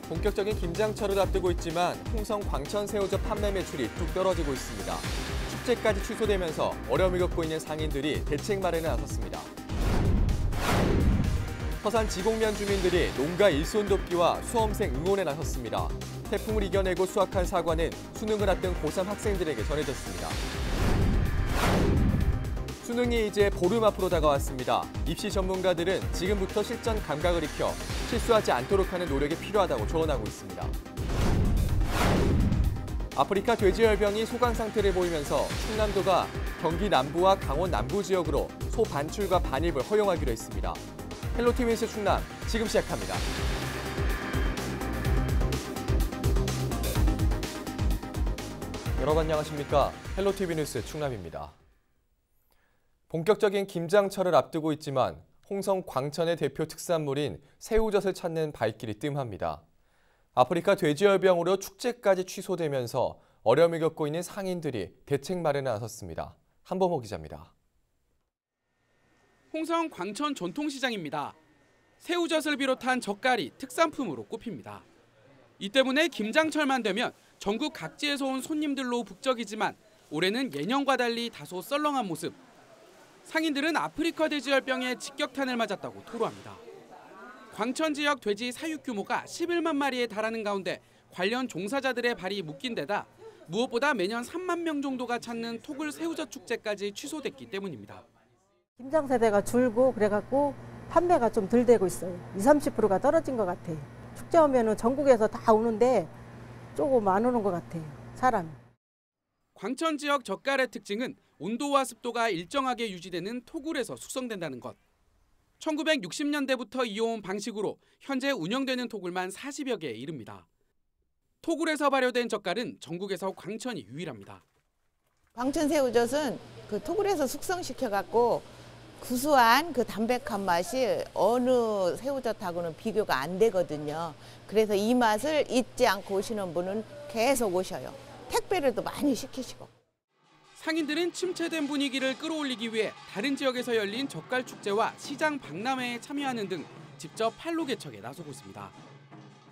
본격적인 김장철을 앞두고 있지만 홍성 광천 새우젓 판매 매출이 뚝 떨어지고 있습니다. 축제까지 취소되면서 어려움을 겪고 있는 상인들이 대책 마련에 나섰습니다. 서산 지곡면 주민들이 농가 일손 돕기와 수험생 응원에 나섰습니다. 태풍을 이겨내고 수확한 사과는 수능을 앞둔 고3 학생들에게 전해졌습니다. 수능이 이제 보름 앞으로 다가왔습니다. 입시 전문가들은 지금부터 실전 감각을 익혀 실수하지 않도록 하는 노력이 필요하다고 조언하고 있습니다. 아프리카 돼지열병이 소강 상태를 보이면서 충남도가 경기 남부와 강원 남부 지역으로 소 반출과 반입을 허용하기로 했습니다. 헬로티비 뉴스 충남 지금 시작합니다. 여러분 안녕하십니까? 헬로티비 뉴스 충남입니다. 본격적인 김장철을 앞두고 있지만 홍성 광천의 대표 특산물인 새우젓을 찾는 발길이 뜸합니다. 아프리카 돼지열병으로 축제까지 취소되면서 어려움을 겪고 있는 상인들이 대책 마련에 나섰습니다. 한범호 기자입니다. 홍성 광천 전통시장입니다. 새우젓을 비롯한 젓갈이 특산품으로 꼽힙니다. 이 때문에 김장철만 되면 전국 각지에서 온 손님들로 북적이지만 올해는 예년과 달리 다소 썰렁한 모습. 상인들은 아프리카 돼지열병에 직격탄을 맞았다고 토로합니다. 광천 지역 돼지 사육 규모가 11만 마리에 달하는 가운데 관련 종사자들의 발이 묶인 데다 무엇보다 매년 3만 명 정도가 찾는 토굴 새우젓 축제까지 취소됐기 때문입니다. 김장 세대가 줄고 그래갖고 판매가 좀 덜 되고 있어요. 20~30%가 떨어진 것 같아요. 축제 오면은 전국에서 다 오는데 조금 안 오는 것 같아요. 사람이. 광천 지역 젓갈의 특징은 온도와 습도가 일정하게 유지되는 토굴에서 숙성된다는 것. 1960년대부터 이어온 방식으로 현재 운영되는 토굴만 40여 개에 이릅니다. 토굴에서 발효된 젓갈은 전국에서 광천이 유일합니다. 광천 새우젓은 그 토굴에서 숙성시켜갖고 구수한 그 담백한 맛이 어느 새우젓하고는 비교가 안 되거든요. 그래서 이 맛을 잊지 않고 오시는 분은 계속 오셔요. 택배로도 많이 시키시고. 상인들은 침체된 분위기를 끌어올리기 위해 다른 지역에서 열린 젓갈 축제와 시장 박람회에 참여하는 등 직접 판로 개척에 나서고 있습니다.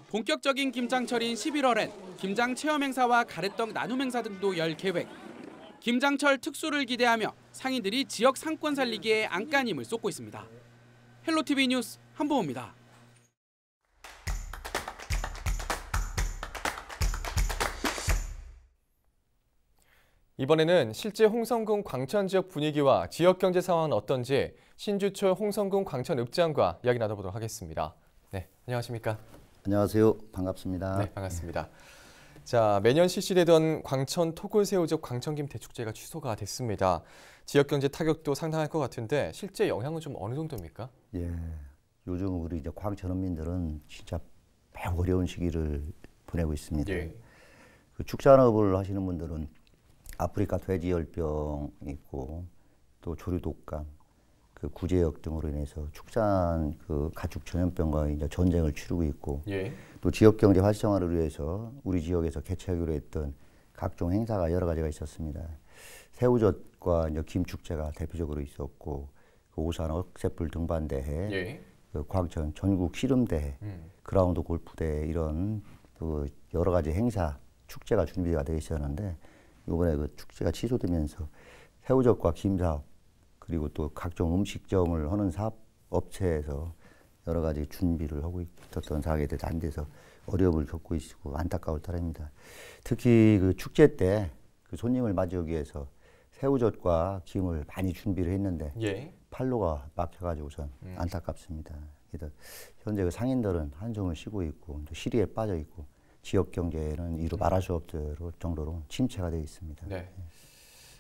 본격적인 김장철인 11월엔 김장 체험 행사와 가래떡 나눔 행사 등도 열 계획. 김장철 특수를 기대하며 상인들이 지역 상권 살리기에 안간힘을 쏟고 있습니다. 헬로티비 뉴스 한보호입니다. 이번에는 실제 홍성군 광천 지역 분위기와 지역 경제 상황은 어떤지 신주철 홍성군 광천 읍장과 이야기 나눠보도록 하겠습니다. 네, 안녕하십니까? 안녕하세요. 반갑습니다. 네, 반갑습니다. 자, 매년 실시되던 광천 토굴 새우젓 광천김 대축제가 취소가 됐습니다. 지역 경제 타격도 상당할 것 같은데 실제 영향은 좀 어느 정도입니까? 예, 요즘 우리 이제 광천어민들은 진짜 매우 어려운 시기를 보내고 있습니다. 예. 그 축산업을 하시는 분들은 아프리카 돼지열병 있고 또 조류독감, 그 구제역 등으로 인해서 축산 그 가축 전염병과 이제 전쟁을 치르고 있고 예. 또 지역 경제 활성화를 위해서 우리 지역에서 개최하기로 했던 각종 행사가 여러 가지가 있었습니다. 새우젓과 이제 김 축제가 대표적으로 있었고 그 오산 억새불 등반대회, 예. 그 광천 전국 씨름대회, 그라운드 골프대회 이런 그 여러 가지 행사 축제가 준비가 되어 있었는데 이번에 그 축제가 취소되면서 새우젓과 김 사업 그리고 또 각종 음식점을 하는 사업 업체에서 여러 가지 준비를 하고 있었던 사업에 대해서 안 돼서 어려움을 겪고 있고 안타까울 따름입니다. 특히 그 축제 때 그 손님을 맞이하기 위해서 새우젓과 김을 많이 준비를 했는데 예. 판로가 막혀가지고선 안타깝습니다. 그래서 현재 그 상인들은 한숨을 쉬고 있고 시리에 빠져 있고 지역 경제는 이루 말할 수 없을 정도로 침체가 되어 있습니다. 네.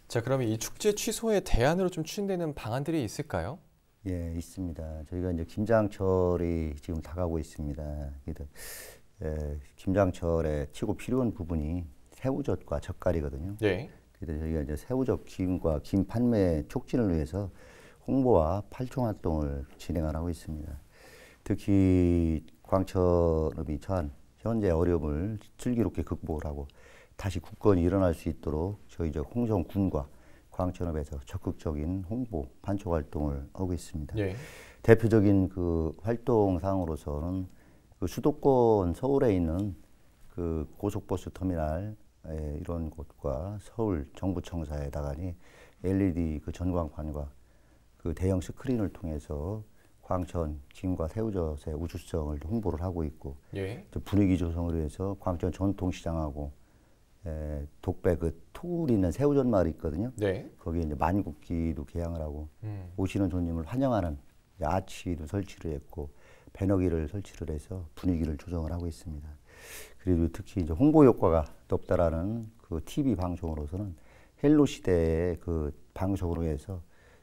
자, 그러면 이 축제 취소에 대안으로 좀 추진되는 방안들이 있을까요? 예, 있습니다. 저희가 이제 김장철이 지금 다가오고 있습니다. 그래서 김장철에 최고 필요한 부분이 새우젓과 젓갈이거든요. 네. 그래서 저희가 이제 새우젓 김과 김 판매 촉진을 위해서 홍보와 팔청 활동을 진행하고 있습니다. 특히 광천읍이 처한 현재 어려움을 슬기롭게 극복을 하고 다시 국건이 일어날 수 있도록 저희 홍성군과 광천읍에서 적극적인 홍보, 판촉 활동을 하고 있습니다. 예. 대표적인 그 활동 사항으로서는 그 수도권 서울에 있는 그 고속버스 터미널 이런 곳과 서울 정부청사에다가니 LED 그 전광판과 그 대형 스크린을 통해서 광천 김과 새우젓의 우수성을 홍보를 하고 있고 예. 또 분위기 조성을 위해서 광천 전통시장하고 독배 그 토굴 있는 새우젓 마을이 있거든요. 네. 거기에 이제 만국기도 개항을 하고 오시는 손님을 환영하는 아치도 설치를 했고 배너기를 설치를 해서 분위기를 조성을 하고 있습니다. 그리고 특히 이제 홍보 효과가 높다라는 그 TV 방송으로서는 헬로 시대의 그 방송으로 해서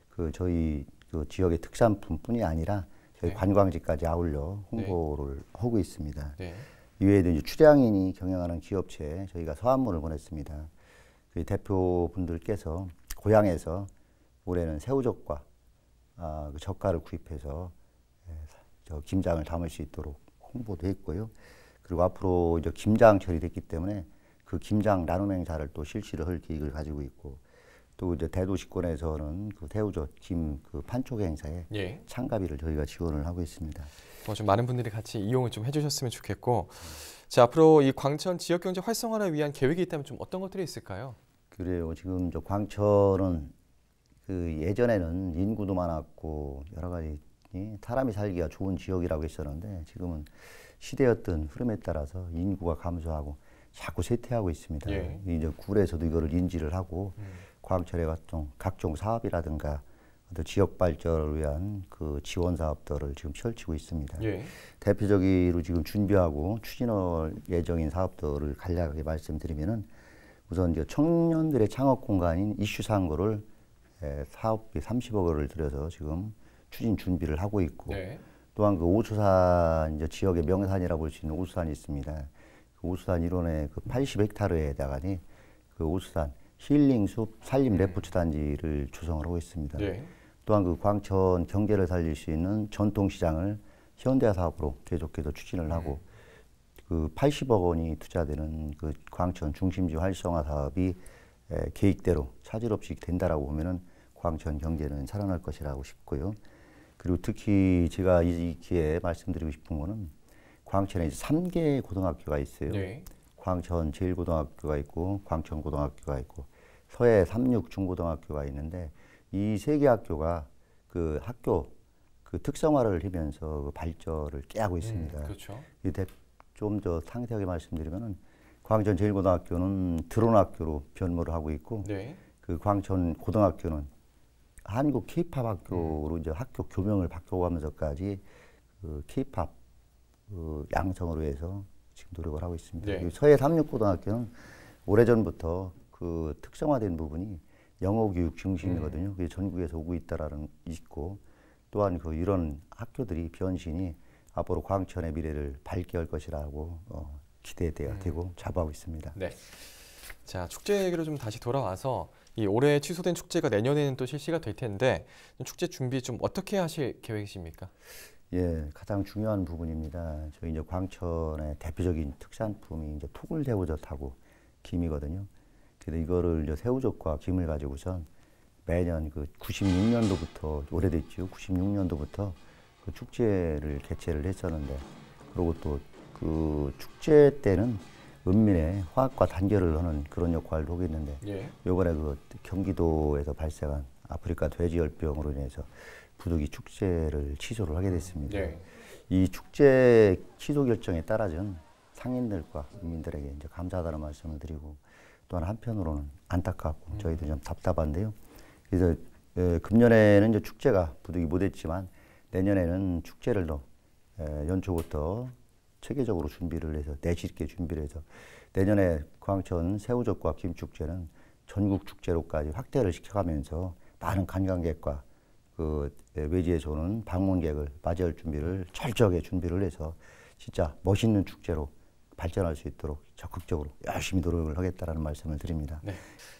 그 저희 그 지역의 특산품뿐이 아니라 저희 네. 관광지까지 아울러 홍보를 하고 있습니다. 네. 이외에도 이제 출향인이 경영하는 기업체에 저희가 서한문을 보냈습니다. 그 대표분들께서 고향에서 올해는 새우젓과 그 젓갈을 구입해서 저 김장을 담을 수 있도록 홍보도 했고요. 그리고 앞으로 이제 김장철이 됐기 때문에 그 김장 나눔 행사를 또 실시를 할 계획을 가지고 있고 또 이제 대도시권에서는 그 새우젓 김 그 판촉 행사에 예. 참가비를 저희가 지원을 하고 있습니다. 좀 많은 분들이 같이 이용을 좀 해주셨으면 좋겠고, 자 앞으로 이 광천 지역 경제 활성화를 위한 계획이 있다면 좀 어떤 것들이 있을까요? 그래요. 지금 저 광천은 그 예전에는 인구도 많았고 여러 가지 사람이 살기가 좋은 지역이라고 했었는데 지금은 시대의 어떤 흐름에 따라서 인구가 감소하고 자꾸 쇠퇴하고 있습니다. 예. 이제 굴에서도 이거를 인지를 하고 광천의 각종 사업이라든가 또 지역 발전을 위한 그 지원 사업들을 지금 펼치고 있습니다. 예. 대표적으로 지금 준비하고 추진할 예정인 사업들을 간략하게 말씀드리면은 우선 이제 청년들의 창업 공간인 이슈상고를 사업비 30억 원을 들여서 지금 추진 준비를 하고 있고 네. 또한 그 오수산 이제 지역의 명산이라고 볼 수 있는 오수산이 있습니다. 그 오수산 일원의 그 80헥타르에다가니 그 오수산 힐링숲 산림 레포츠 단지를 조성을 하고 있습니다. 네. 또한 그 광천 경제를 살릴 수 있는 전통시장을 현대화 사업으로 계속해서 추진을 하고 그 80억 원이 투자되는 그 광천 중심지 활성화 사업이 계획대로 차질 없이 된다라고 보면은 광천 경제는 살아날 것이라고 싶고요. 그리고 특히 제가 이 기회에 말씀드리고 싶은 거는 광천에 3개 고등학교가 있어요. 네. 광천 제1고등학교가 있고 광천 고등학교가 있고 서해 삼육 중고등학교가 있는데 이 3개 학교가 그 학교 그 특성화를 하면서 그 발전을 깨하고 있습니다. 그렇죠. 좀 더 상세하게 말씀드리면은 광천 제1고등학교는 드론 학교로 변모를 하고 있고 네. 그 광천 고등학교는 한국 K-팝 학교로 이제 학교 교명을 바꿔가면서까지 그 K-팝 그 양성으로 해서 지금 노력을 하고 있습니다. 네. 그리고 서해 삼육고등학교는 오래전부터 그 특성화된 부분이 영어 교육 중심이거든요. 그게 전국에서 오고 있다라는 있고 또한 그 이런 학교들이 변신이 앞으로 광천의 미래를 밝게 할 것이라고 기대되고 자부하고 있습니다. 네. 자 축제 얘기로 좀 다시 돌아와서 이 올해 취소된 축제가 내년에는 또 실시가 될 텐데 축제 준비 좀 어떻게 하실 계획이십니까? 예, 가장 중요한 부분입니다. 저희 이제 광천의 대표적인 특산품이 이제 토굴새우젓하고 김이거든요. 그래서 이거를 이제 새우젓과 김을 가지고선 매년 그 96년도부터 오래됐죠. 96년도부터 그 축제를 개최를 했었는데 그리고 또 그 축제 때는 은민의 화학과 단결을 하는 그런 역할을 하고 있는데 예. 요번에 그 경기도에서 발생한 아프리카 돼지열병으로 인해서 부득이 축제를 취소를 하게 됐습니다. 네. 이 축제 취소 결정에 따라준 상인들과 국민들에게 이제 감사하다는 말씀을 드리고 또한 한편으로는 안타깝고 저희도 좀 답답한데요. 그래서 금년에는 이제 축제가 부득이 못했지만 내년에는 축제를 더 연초부터 체계적으로 준비를 해서 내실 있게 준비를 해서 내년에 광천 새우젓과 김축제는 전국 축제로까지 확대를 시켜가면서 많은 관광객과 그 외지에서 오는 방문객을 맞이할 준비를 철저하게 준비를 해서 진짜 멋있는 축제로 발전할 수 있도록 적극적으로 열심히 노력을 하겠다라는 말씀을 드립니다. 네.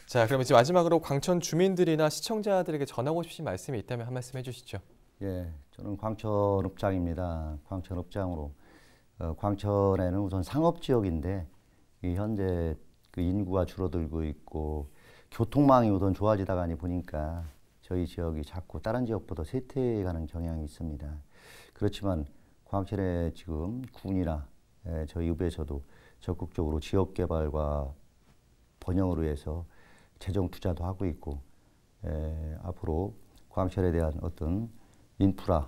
자, 그럼 이제 마지막으로 광천 주민들이나 시청자들에게 전하고 싶으신 말씀이 있다면 한 말씀 해주시죠. 예, 저는 광천읍장입니다. 광천읍장으로 광천에는 우선 상업지역인데 이 현재 그 인구가 줄어들고 있고 교통망이 우선 좋아지다가니 보니까 저희 지역이 자꾸 다른 지역보다 쇠퇴해가는 경향이 있습니다. 그렇지만 광천에 지금 군이나 저희 읍에서도 적극적으로 지역 개발과 번영을 위해서 재정 투자도 하고 있고 앞으로 광천에 대한 어떤 인프라,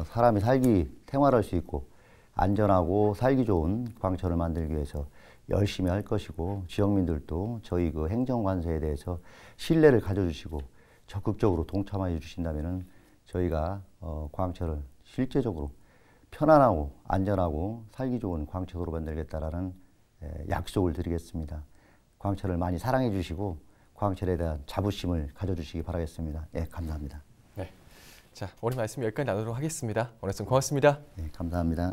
사람이 생활할 수 있고 안전하고 살기 좋은 광천을 만들기 위해서 열심히 할 것이고 지역민들도 저희 그 행정관세에 대해서 신뢰를 가져주시고 적극적으로 동참해 주신다면은 저희가 광천을 실제적으로 편안하고 안전하고 살기 좋은 광천으로 만들겠다라는 약속을 드리겠습니다. 광천을 많이 사랑해 주시고 광천에 대한 자부심을 가져주시기 바라겠습니다. 예, 감사합니다. 네, 자 오늘 말씀 여기까지 나누도록 하겠습니다. 오늘 말씀 고맙습니다. 네, 감사합니다.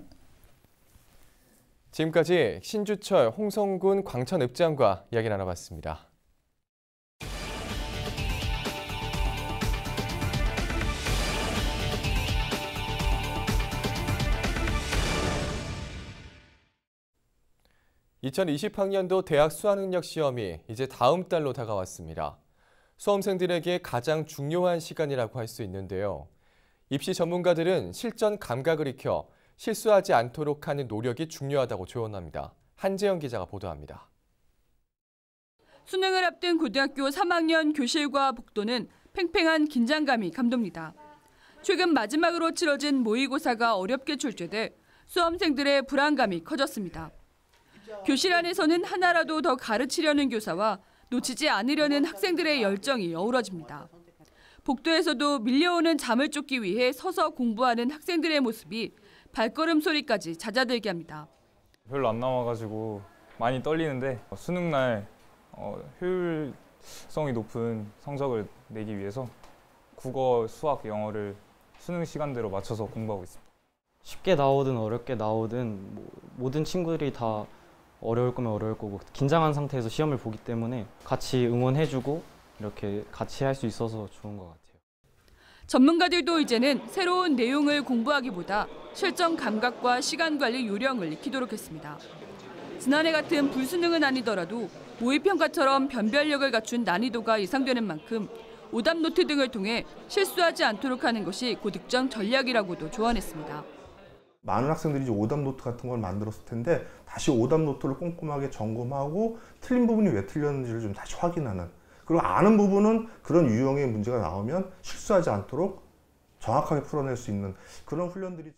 지금까지 신주철 홍성군 광천읍장과 이야기 나눠봤습니다. (2020학년도) 대학 수학능력 시험이 이제 다음 달로 다가왔습니다. 수험생들에게 가장 중요한 시간이라고 할 수 있는데요. 입시 전문가들은 실전 감각을 익혀 실수하지 않도록 하는 노력이 중요하다고 조언합니다. 한재영 기자가 보도합니다. 수능을 앞둔 고등학교 3학년 교실과 복도는 팽팽한 긴장감이 감돕니다. 최근 마지막으로 치러진 모의고사가 어렵게 출제돼 수험생들의 불안감이 커졌습니다. 교실 안에서는 하나라도 더 가르치려는 교사와 놓치지 않으려는 학생들의 열정이 어우러집니다. 복도에서도 밀려오는 잠을 쫓기 위해 서서 공부하는 학생들의 모습이 발걸음 소리까지 잦아들게 합니다. 별로 안 나와가지고 많이 떨리는데 수능날 효율성이 높은 성적을 내기 위해서 국어, 수학, 영어를 수능 시간대로 맞춰서 공부하고 있습니다. 쉽게 나오든 어렵게 나오든 모든 친구들이 다 어려울 거면 어려울 거고 긴장한 상태에서 시험을 보기 때문에 같이 응원해주고 이렇게 같이 할 수 있어서 좋은 것 같아요. 전문가들도 이제는 새로운 내용을 공부하기보다 실전 감각과 시간 관리 요령을 익히도록 했습니다. 지난해 같은 불수능은 아니더라도 모의평가처럼 변별력을 갖춘 난이도가 예상되는 만큼 오답 노트 등을 통해 실수하지 않도록 하는 것이 고득점 전략이라고도 조언했습니다. 많은 학생들이 이제 오답 노트 같은 걸 만들었을 텐데 다시 오답 노트를 꼼꼼하게 점검하고 틀린 부분이 왜 틀렸는지를 좀 다시 확인하는, 그리고 아는 부분은 그런 유형의 문제가 나오면 실수하지 않도록 정확하게 풀어낼 수 있는 그런 훈련들이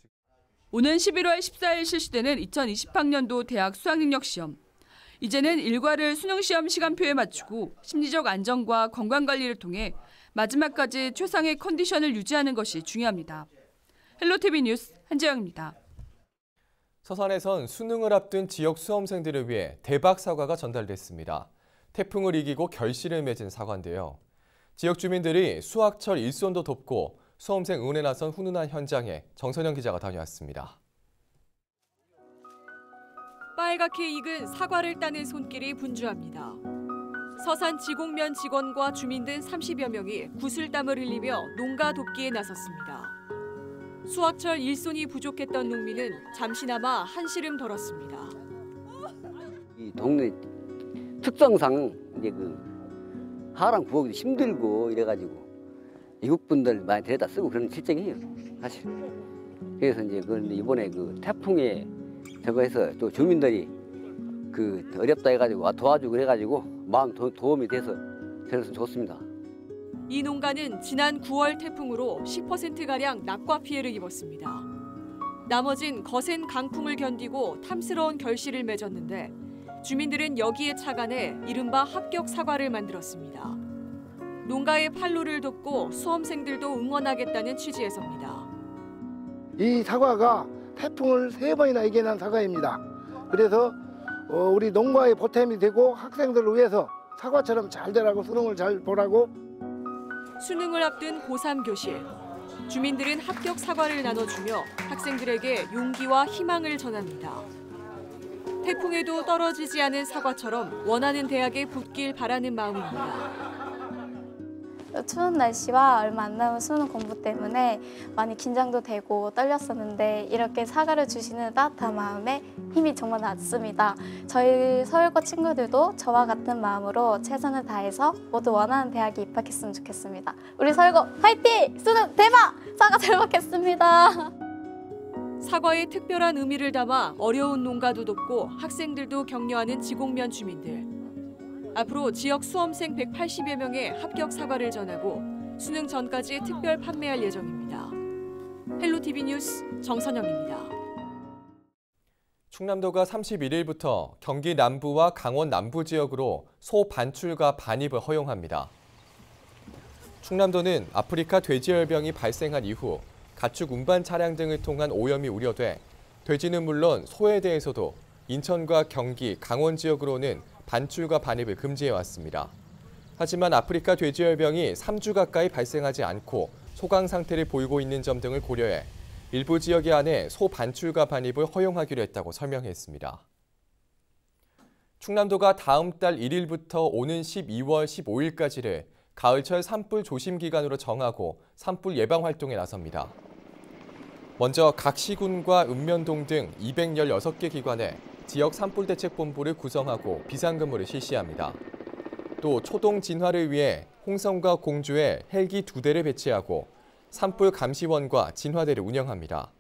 오는 11월 14일 실시되는 2020학년도 대학 수학능력 시험. 이제는 일과를 수능시험 시간표에 맞추고 심리적 안정과 건강관리를 통해 마지막까지 최상의 컨디션을 유지하는 것이 중요합니다. 헬로티비 뉴스 한재영입니다. 서산에선 수능을 앞둔 지역 수험생들을 위해 대박 사과가 전달됐습니다. 태풍을 이기고 결실을 맺은 사과인데요. 지역 주민들이 수학철 일손도 돕고 수험생 응원에 나선 훈훈한 현장에 정선영 기자가 다녀왔습니다. 빨갛게 익은 사과를 따는 손길이 분주합니다. 서산 지곡면 직원과 주민 등 30여 명이 구슬땀을 흘리며 농가 돕기에 나섰습니다. 수확철 일손이 부족했던 농민은 잠시나마 한시름 덜었습니다. 이 동네 특성상 이제 하랑 구하기도 힘들고 이래가지고 이국분들 많이 데려다 쓰고 그런 실정이에요, 사실. 그래서 이제 이번에 태풍에 저거 해서 또 주민들이 어렵다 해가지고 도와주고 그래가지고 마음 도움이 돼서 저는 좋습니다. 이 농가는 지난 9월 태풍으로 10%가량 낙과 피해를 입었습니다. 나머진 거센 강풍을 견디고 탐스러운 결실을 맺었는데 주민들은 여기에 착안해 이른바 합격 사과를 만들었습니다. 농가의 판로를 돕고 수험생들도 응원하겠다는 취지에서입니다. 이 사과가 태풍을 3번이나 이겨낸 사과입니다. 그래서 우리 농가의 보탬이 되고 학생들을 위해서 사과처럼 잘 되라고 수능을 잘 보라고. 수능을 앞둔 고3 교실. 주민들은 합격 사과를 나눠주며 학생들에게 용기와 희망을 전합니다. 태풍에도 떨어지지 않은 사과처럼 원하는 대학에 붙길 바라는 마음입니다. 추운 날씨와 얼마 안 남은 수능 공부 때문에 많이 긴장도 되고 떨렸었는데 이렇게 사과를 주시는 따뜻한 마음에 힘이 정말 났습니다. 저희 서울고 친구들도 저와 같은 마음으로 최선을 다해서 모두 원하는 대학에 입학했으면 좋겠습니다. 우리 서울고 화이팅! 수능 대박! 사과 잘 먹겠습니다. 사과에 특별한 의미를 담아 어려운 농가도 돕고 학생들도 격려하는 지곡면 주민들. 앞으로 지역 수험생 180여 명의 합격 사과를 전하고 수능 전까지 특별 판매할 예정입니다. 헬로티비 뉴스 정선영입니다. 충남도가 31일부터 경기 남부와 강원 남부 지역으로 소 반출과 반입을 허용합니다. 충남도는 아프리카 돼지열병이 발생한 이후 가축 운반 차량 등을 통한 오염이 우려돼 돼지는 물론 소에 대해서도 인천과 경기, 강원 지역으로는 반출과 반입을 금지해왔습니다. 하지만 아프리카 돼지열병이 3주 가까이 발생하지 않고 소강 상태를 보이고 있는 점 등을 고려해 일부 지역에 한해 소 반출과 반입을 허용하기로 했다고 설명했습니다. 충남도가 다음 달 1일부터 오는 12월 15일까지를 가을철 산불 조심 기간으로 정하고 산불 예방 활동에 나섭니다. 먼저 각 시군과 읍면동 등 216개 기관에 지역 산불대책본부를 구성하고 비상근무를 실시합니다. 또 초동 진화를 위해 홍성과 공주에 헬기 2대를 배치하고 산불 감시원과 진화대를 운영합니다.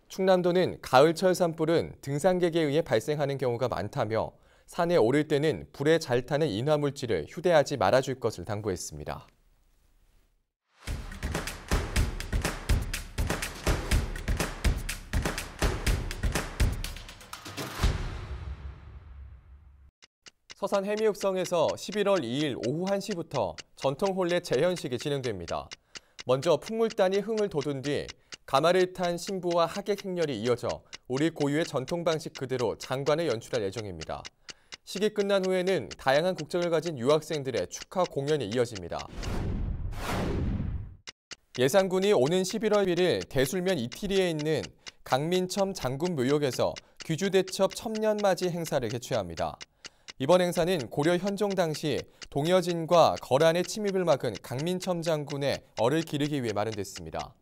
충남도는 가을철 산불은 등산객에 의해 발생하는 경우가 많다며 산에 오를 때는 불에 잘 타는 인화물질을 휴대하지 말아줄 것을 당부했습니다. 서산 해미읍성에서 11월 2일 오후 1시부터 전통 혼례 재현식이 진행됩니다. 먼저 풍물단이 흥을 돋운 뒤 가마를 탄 신부와 하객 행렬이 이어져 우리 고유의 전통 방식 그대로 장관을 연출할 예정입니다. 식이 끝난 후에는 다양한 국적을 가진 유학생들의 축하 공연이 이어집니다. 예산군이 오는 11월 1일 대술면 이티리에 있는 강민첨 장군 묘역에서 귀주대첩 천년맞이 행사를 개최합니다. 이번 행사는 고려 현종 당시 동여진과 거란의 침입을 막은 강민첨 장군의 얼을 기리기 위해 마련됐습니다.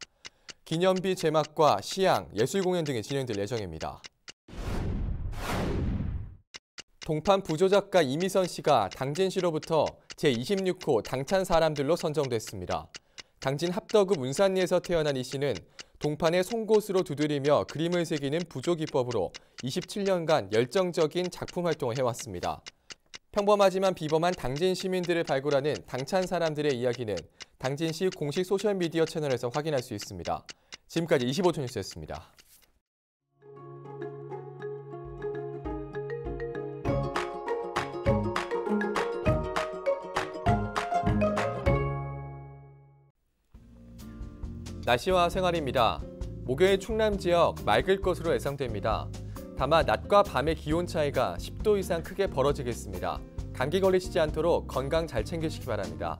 기념비 제막과 시향, 예술 공연 등이 진행될 예정입니다. 동판 부조작가 이미선 씨가 당진시로부터 제26호 당찬 사람들로 선정됐습니다. 당진 합덕읍 운산리에서 태어난 이 씨는 동판의 송곳으로 두드리며 그림을 새기는 부조기법으로 27년간 열정적인 작품 활동을 해왔습니다. 평범하지만 비범한 당진 시민들을 발굴하는 당찬 사람들의 이야기는 당진시 공식 소셜미디어 채널에서 확인할 수 있습니다. 지금까지 25초 뉴스였습니다. 날씨와 생활입니다. 목요일 충남 지역 맑을 것으로 예상됩니다. 다만 낮과 밤의 기온 차이가 10도 이상 크게 벌어지겠습니다. 감기 걸리시지 않도록 건강 잘 챙기시기 바랍니다.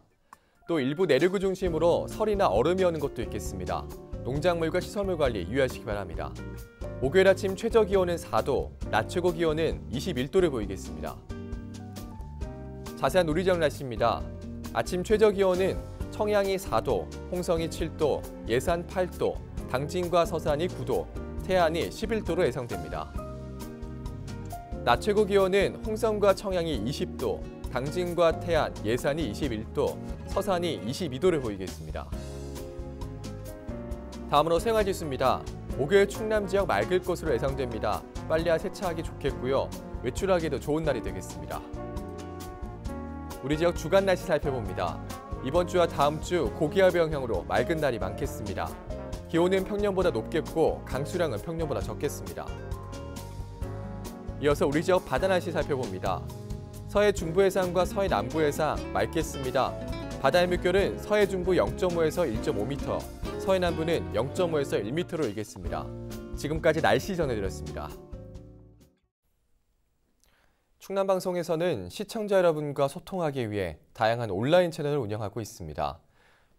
또 일부 내륙을 중심으로 설이나 얼음이 오는 곳도 있겠습니다. 농작물과 시설물 관리 유의하시기 바랍니다. 목요일 아침 최저 기온은 4도, 낮 최고 기온은 21도를 보이겠습니다. 자세한 우리 지역 날씨입니다. 아침 최저 기온은 청양이 4도, 홍성이 7도, 예산 8도, 당진과 서산이 9도, 태안이 11도로 예상됩니다. 낮 최고 기온은 홍성과 청양이 20도, 당진과 태안, 예산이 21도, 서산이 22도를 보이겠습니다. 다음으로 생활지수입니다. 목요일 충남 지역 맑을 것으로 예상됩니다. 빨래와 세차하기 좋겠고요. 외출하기도 좋은 날이 되겠습니다. 우리 지역 주간 날씨 살펴봅니다. 이번 주와 다음 주 고기압 영향으로 맑은 날이 많겠습니다. 기온은 평년보다 높겠고 강수량은 평년보다 적겠습니다. 이어서 우리 지역 바다 날씨 살펴봅니다. 서해 중부 해상과 서해 남부 해상 맑겠습니다. 바다의 물결은 서해 중부 0.5에서 1.5m, 서해 남부는 0.5에서 1m로 일겠습니다. 지금까지 날씨 전해드렸습니다. 충남방송에서는 시청자 여러분과 소통하기 위해 다양한 온라인 채널을 운영하고 있습니다.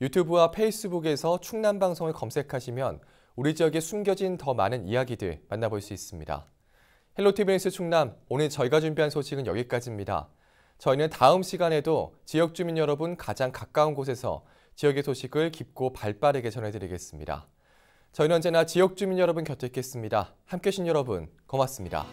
유튜브와 페이스북에서 충남방송을 검색하시면 우리 지역에 숨겨진 더 많은 이야기들 만나볼 수 있습니다. 헬로티비 뉴스 충남, 오늘 저희가 준비한 소식은 여기까지입니다. 저희는 다음 시간에도 지역 주민 여러분 가장 가까운 곳에서 지역의 소식을 깊고 발빠르게 전해드리겠습니다. 저희는 언제나 지역 주민 여러분 곁에 있겠습니다. 함께해 주신 여러분 고맙습니다.